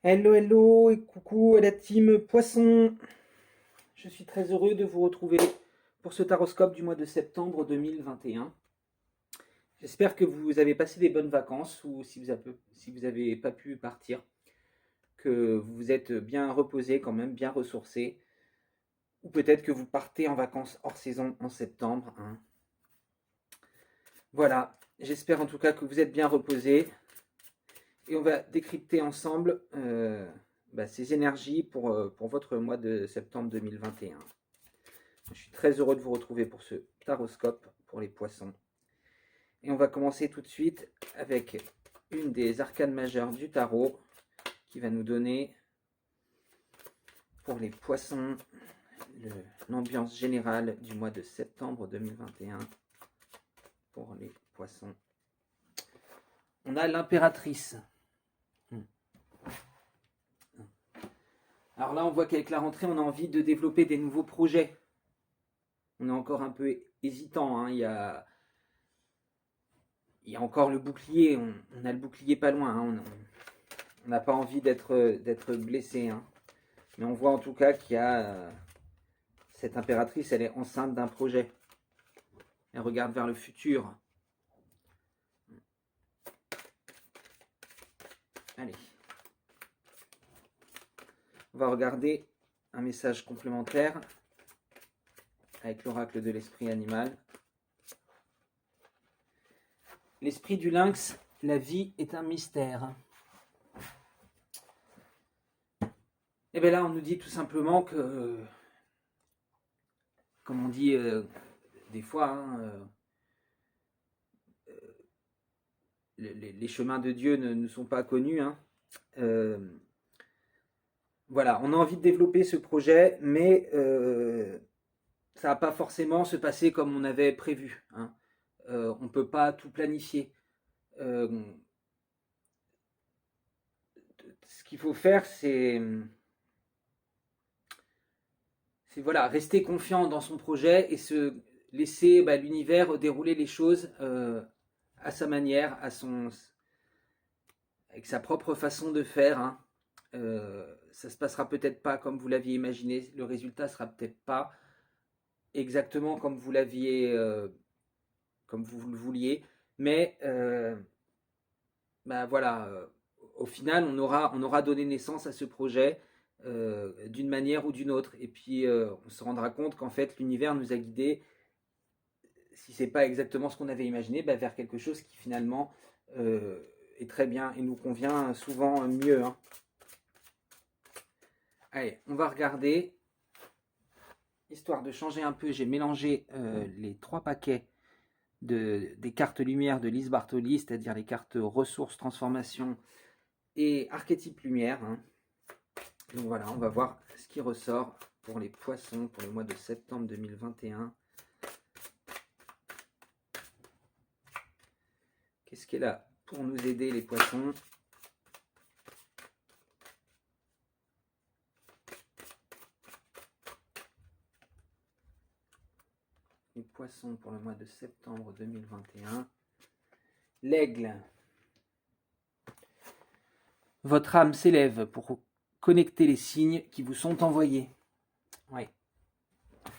Hello, hello et coucou à la team Poisson. Je suis très heureux de vous retrouver pour ce taroscope du mois de septembre 2021. J'espère que vous avez passé des bonnes vacances ou si vous avez pas pu partir, que vous vous êtes bien reposé quand même, bien ressourcé. Ou peut-être que vous partez en vacances hors saison en septembre, hein. Voilà, j'espère en tout cas que vous êtes bien reposé. Et on va décrypter ensemble ces énergies pour votre mois de septembre 2021. Je suis très heureux de vous retrouver pour ce taroscope pour les poissons. Et on va commencer tout de suite avec une des arcanes majeures du tarot qui va nous donner pour les poissons l'ambiance générale du mois de septembre 2021 pour les poissons. On a l'impératrice. Alors là, on voit qu'avec la rentrée, on a envie de développer des nouveaux projets. On est encore un peu hésitant, hein. Il y a encore le bouclier. On a le bouclier pas loin, hein. On n'a pas envie d'être blessé, hein. Mais on voit en tout cas qu'il y a cette impératrice, elle est enceinte d'un projet. Elle regarde vers le futur. Allez. On va regarder un message complémentaire avec l'oracle de l'esprit animal. L'esprit du lynx, la vie est un mystère. Et bien là, on nous dit tout simplement que, comme on dit des fois, hein, les chemins de Dieu ne sont pas connus, hein. Euh, voilà, on a envie de développer ce projet, mais ça va pas forcément se passer comme on avait prévu, hein. On ne peut pas tout planifier. Euh, Ce qu'il faut faire, c'est voilà, rester confiant dans son projet et se laisser l'univers dérouler les choses à sa manière, avec sa propre façon de faire, hein. Ça se passera peut-être pas comme vous l'aviez imaginé, le résultat sera peut-être pas exactement comme vous l'aviez, comme vous le vouliez, mais voilà, au final, on aura donné naissance à ce projet d'une manière ou d'une autre. Et puis, on se rendra compte qu'en fait, l'univers nous a guidés, si c'est pas exactement ce qu'on avait imaginé, vers quelque chose qui finalement euh, est très bien et nous convient souvent mieux, hein. Allez, on va regarder. Histoire de changer un peu, j'ai mélangé les trois paquets des cartes lumière de Lise Bartoli, c'est-à-dire les cartes ressources, transformation et archétype lumière, hein. Donc voilà, on va voir ce qui ressort pour les poissons pour le mois de septembre 2021. Qu'est-ce qu'elle a pour nous aider les poissons? Les poissons pour le mois de septembre 2021. L'aigle. Votre âme s'élève pour connecter les signes qui vous sont envoyés. Ouais.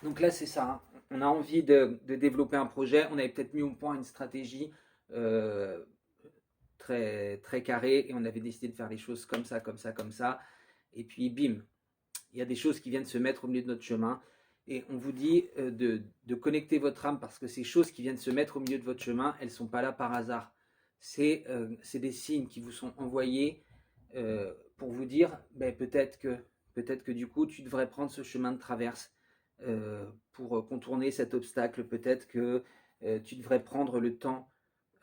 Donc là, c'est ça, hein. On a envie de développer un projet. On avait peut-être mis au point une stratégie euh, très, très carrée et on avait décidé de faire les choses comme ça, comme ça, comme ça. Et puis, bim, il y a des choses qui viennent se mettre au milieu de notre chemin. Et on vous dit de connecter votre âme parce que ces choses qui viennent se mettre au milieu de votre chemin, elles ne sont pas là par hasard. C'est des signes qui vous sont envoyés pour vous dire peut-être que du coup tu devrais prendre ce chemin de traverse pour contourner cet obstacle. Peut-être que tu devrais prendre le temps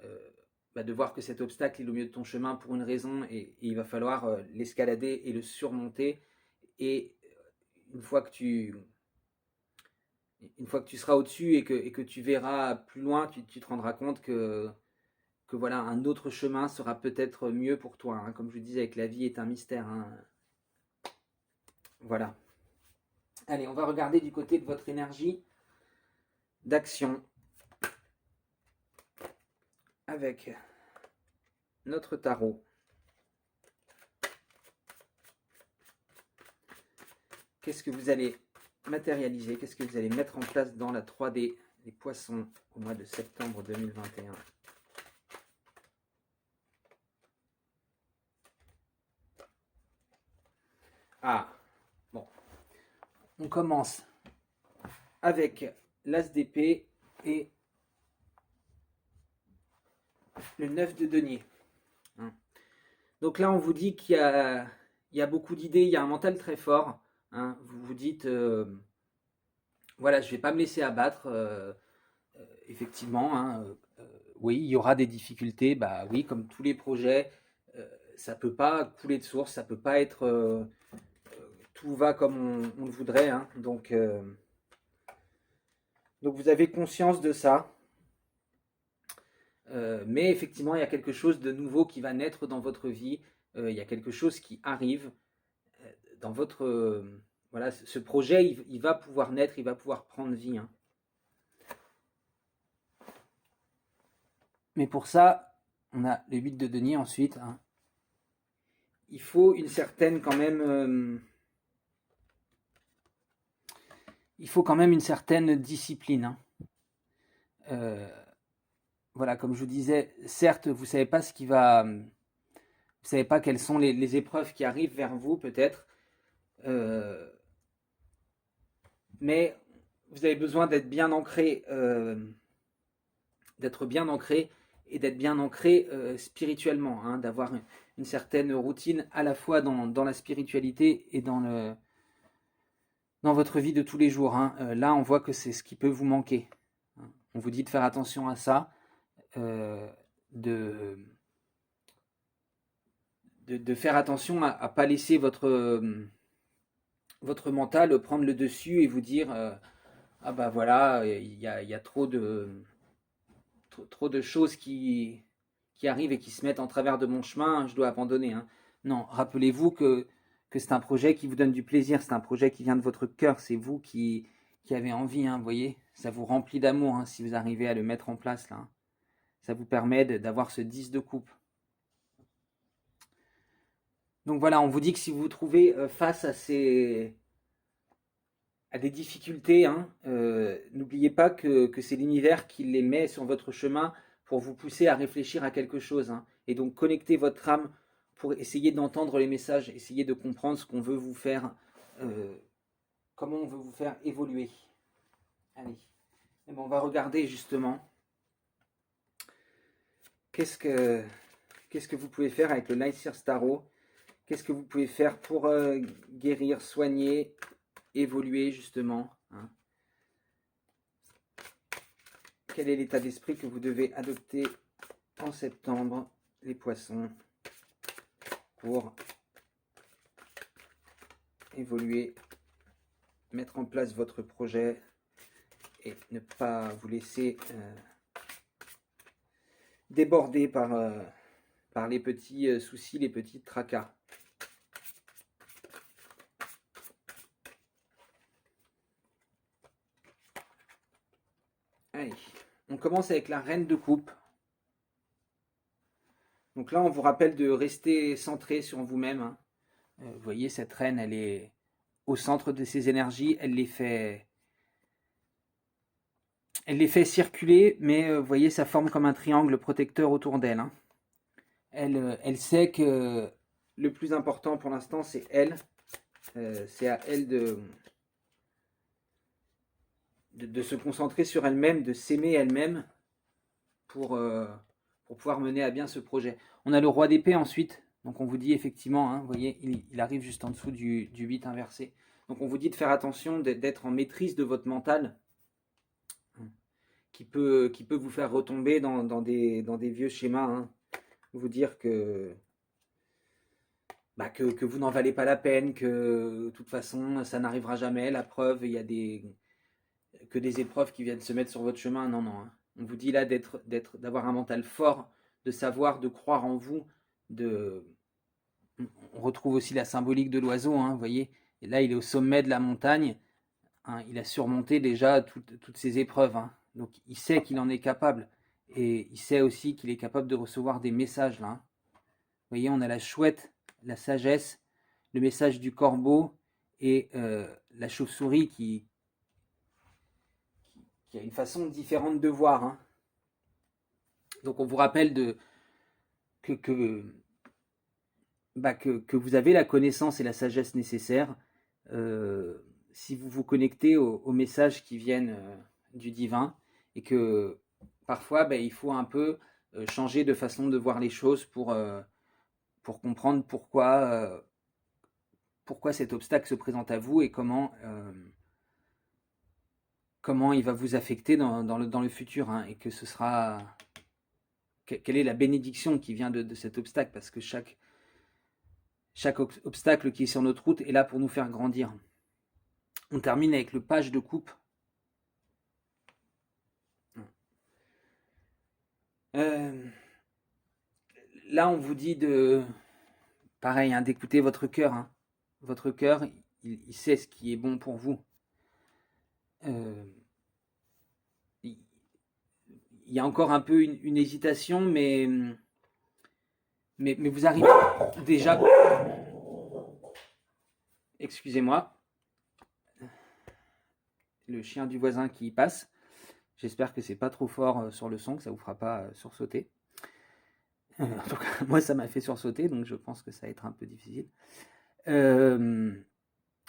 euh, de voir que cet obstacle est au milieu de ton chemin pour une raison et il va falloir l'escalader et le surmonter. Et une fois que tu, une fois que tu seras au-dessus et que tu verras plus loin, tu te rendras compte que voilà, un autre chemin sera peut-être mieux pour toi, hein. Comme je vous disais, avec la vie est un mystère, hein. Voilà. Allez, on va regarder du côté de votre énergie d'action avec notre tarot. qu'est-ce que vous allez matérialiser, qu'est-ce que vous allez mettre en place dans la 3D des poissons au mois de septembre 2021. Ah, bon. On commence avec l'as d'épée et le 9 de denier. Donc là, on vous dit qu'il y a beaucoup d'idées, il y a un mental très fort. Vous vous dites, voilà, je ne vais pas me laisser abattre. Effectivement, oui, il y aura des difficultés. Bah oui, comme tous les projets, ça ne peut pas couler de source, ça ne peut pas être tout va comme on le voudrait. Donc vous avez conscience de ça. Mais effectivement, il y a quelque chose de nouveau qui va naître dans votre vie. Il y a quelque chose qui arrive dans votre... voilà, ce projet, il va pouvoir naître, il va pouvoir prendre vie. Mais pour ça, on a le 8 de denier ensuite. Il faut une certaine quand même... il faut quand même une certaine discipline. Voilà, comme je vous disais, certes, vous ne savez pas ce qui va... Vous ne savez pas quelles sont les épreuves qui arrivent vers vous, peut-être. Mais vous avez besoin d'être bien ancré, et d'être bien ancré spirituellement, d'avoir une certaine routine à la fois dans la spiritualité et dans votre vie de tous les jours. Là, on voit que c'est ce qui peut vous manquer. On vous dit de faire attention à ça, de faire attention à ne pas laisser votre mental prendre le dessus et vous dire ah bah voilà, il y a trop de choses qui arrivent et qui se mettent en travers de mon chemin, je dois abandonner. Non, rappelez-vous que c'est un projet qui vous donne du plaisir, c'est un projet qui vient de votre cœur, c'est vous qui avez envie, vous voyez, ça vous remplit d'amour si vous arrivez à le mettre en place là. Ça vous permet d'avoir ce 10 de coupe. Donc voilà, on vous dit que si vous vous trouvez face à des difficultés, n'oubliez pas que c'est l'univers qui les met sur votre chemin pour vous pousser à réfléchir à quelque chose. Et donc connectez votre âme pour essayer d'entendre les messages, essayer de comprendre ce qu'on veut vous faire, comment on veut vous faire évoluer. Allez, et bon, on va regarder justement qu'est-ce que vous pouvez faire avec le Light Seer Tarot. Qu'est-ce que vous pouvez faire pour guérir, soigner, évoluer justement. Quel est l'état d'esprit que vous devez adopter en septembre, les poissons, pour évoluer, mettre en place votre projet et ne pas vous laisser déborder par les petits soucis, les petits tracas. Allez, on commence avec la reine de coupe. Donc là, on vous rappelle de rester centré sur vous-même. Vous voyez, cette reine, elle est au centre de ses énergies. Elle les fait circuler, mais vous voyez, ça forme comme un triangle protecteur autour d'elle. Elle sait que le plus important pour l'instant, c'est elle. C'est à elle de se concentrer sur elle-même, de s'aimer elle-même pour pouvoir mener à bien ce projet. On a le roi d'épée ensuite. Donc on vous dit effectivement, vous voyez, il arrive juste en dessous du 8 inversé. Donc on vous dit de faire attention, d'être en maîtrise de votre mental, qui peut vous faire retomber dans des vieux schémas. Vous dire que vous n'en valez pas la peine, que de toute façon ça n'arrivera jamais. La preuve, il y a que des épreuves qui viennent se mettre sur votre chemin. Non. On vous dit là d'avoir un mental fort, de savoir, de croire en vous. On retrouve aussi la symbolique de l'oiseau, vous voyez. Et là, il est au sommet de la montagne. Il a surmonté déjà toutes ces épreuves. Donc, il sait qu'il en est capable. Et il sait aussi qu'il est capable de recevoir des messages là. Vous voyez, on a la chouette, la sagesse, le message du corbeau et la chauve-souris qui a une façon différente de voir, hein. Donc on vous rappelle que vous avez la connaissance et la sagesse nécessaires si vous vous connectez aux messages qui viennent du divin, et que parfois il faut un peu changer de façon de voir les choses pour comprendre pourquoi cet obstacle se présente à vous et comment il va vous affecter dans le futur, hein, et que ce sera... Quelle est la bénédiction qui vient de cet obstacle, parce que chaque obstacle qui est sur notre route est là pour nous faire grandir. On termine avec le page de coupe. Là, on vous dit pareil, hein, d'écouter votre cœur, hein. Votre cœur, il sait ce qui est bon pour vous. Il y a encore un peu une hésitation, mais vous arrivez déjà... Excusez-moi. Le chien du voisin qui passe. J'espère que c'est pas trop fort sur le son, que ça vous fera pas sursauter. En tout cas, moi, ça m'a fait sursauter, donc je pense que ça va être un peu difficile.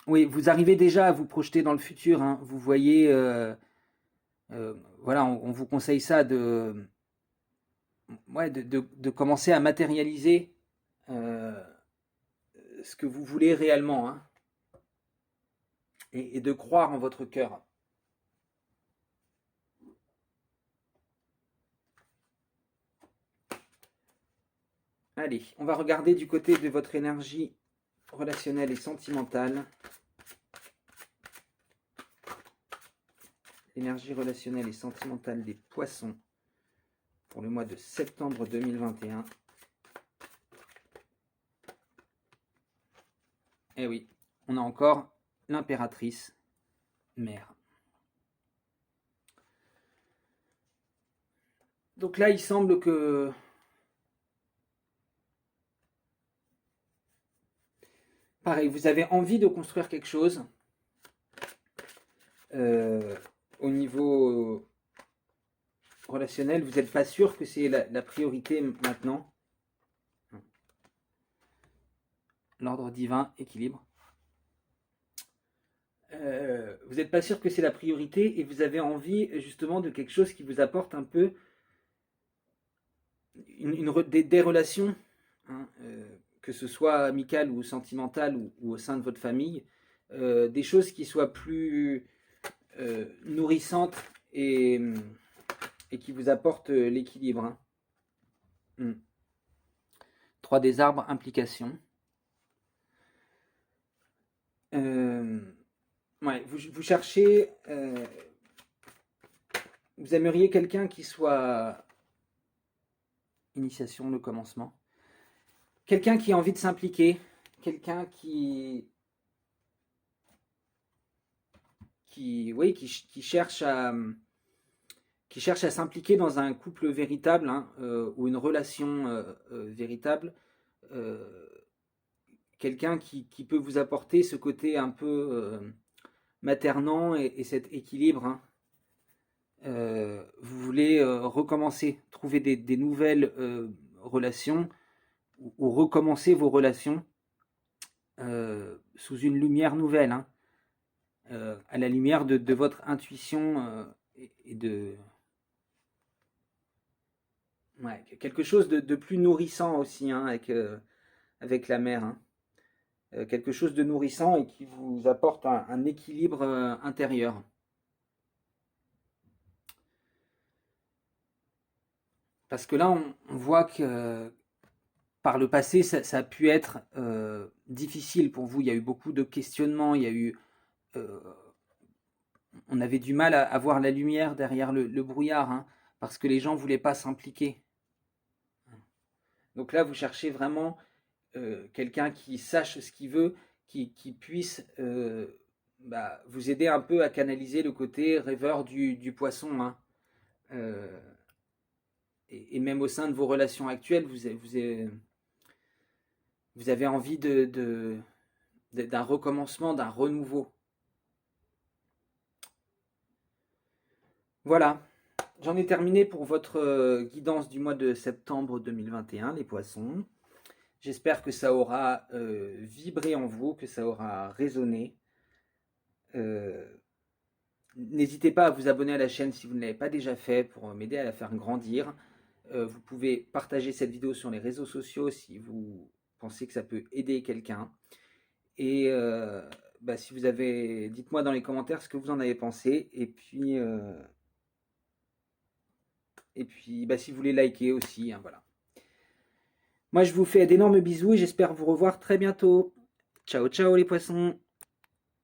Oui, vous arrivez déjà à vous projeter dans le futur, hein. Vous voyez, voilà, on vous conseille ça de commencer à matérialiser ce que vous voulez réellement, hein, et de croire en votre cœur. Allez, on va regarder du côté de votre énergie relationnelle et sentimentale. Énergie relationnelle et sentimentale des poissons pour le mois de septembre 2021. Eh oui, on a encore l'impératrice mère. Donc là, il semble que pareil, vous avez envie de construire quelque chose au niveau relationnel. Vous n'êtes pas sûr que c'est la priorité maintenant. L'ordre divin, équilibre. Vous n'êtes pas sûr que c'est la priorité et vous avez envie justement de quelque chose qui vous apporte un peu des relations, hein, que ce soit amicales ou sentimentales ou au sein de votre famille, des choses qui soient plus nourrissantes et qui vous apportent l'équilibre, hein. 3 des arbres, implication. Ouais, vous cherchez, vous aimeriez quelqu'un qui soit initiation, le commencement, quelqu'un qui a envie de s'impliquer, quelqu'un qui cherche à s'impliquer dans un couple véritable, hein, ou une relation véritable, quelqu'un qui peut vous apporter ce côté un peu maternant et cet équilibre, hein. Vous voulez recommencer, trouver des nouvelles relations, ou recommencer vos relations sous une lumière nouvelle, hein, à la lumière de votre intuition et de... Ouais, quelque chose de plus nourrissant aussi, hein, avec la mer, hein. Quelque chose de nourrissant et qui vous apporte un équilibre intérieur. Parce que là, on voit que par le passé, ça a pu être difficile pour vous. Il y a eu beaucoup de questionnements, il y a eu... on avait du mal à voir la lumière derrière le brouillard, hein, parce que les gens ne voulaient pas s'impliquer. Donc là, vous cherchez vraiment quelqu'un qui sache ce qu'il veut, qui puisse vous aider un peu à canaliser le côté rêveur du poisson, hein. Et même au sein de vos relations actuelles, vous avez envie de d'un recommencement, d'un renouveau. Voilà, j'en ai terminé pour votre guidance du mois de septembre 2021, les poissons. J'espère que ça aura vibré en vous, que ça aura résonné. N'hésitez pas à vous abonner à la chaîne si vous ne l'avez pas déjà fait pour m'aider à la faire grandir. Vous pouvez partager cette vidéo sur les réseaux sociaux si vous pensez que ça peut aider quelqu'un. Et si vous avez, dites-moi dans les commentaires ce que vous en avez pensé. Et puis si vous voulez liker aussi, hein, voilà. Moi, je vous fais d'énormes bisous et j'espère vous revoir très bientôt. Ciao, ciao les poissons!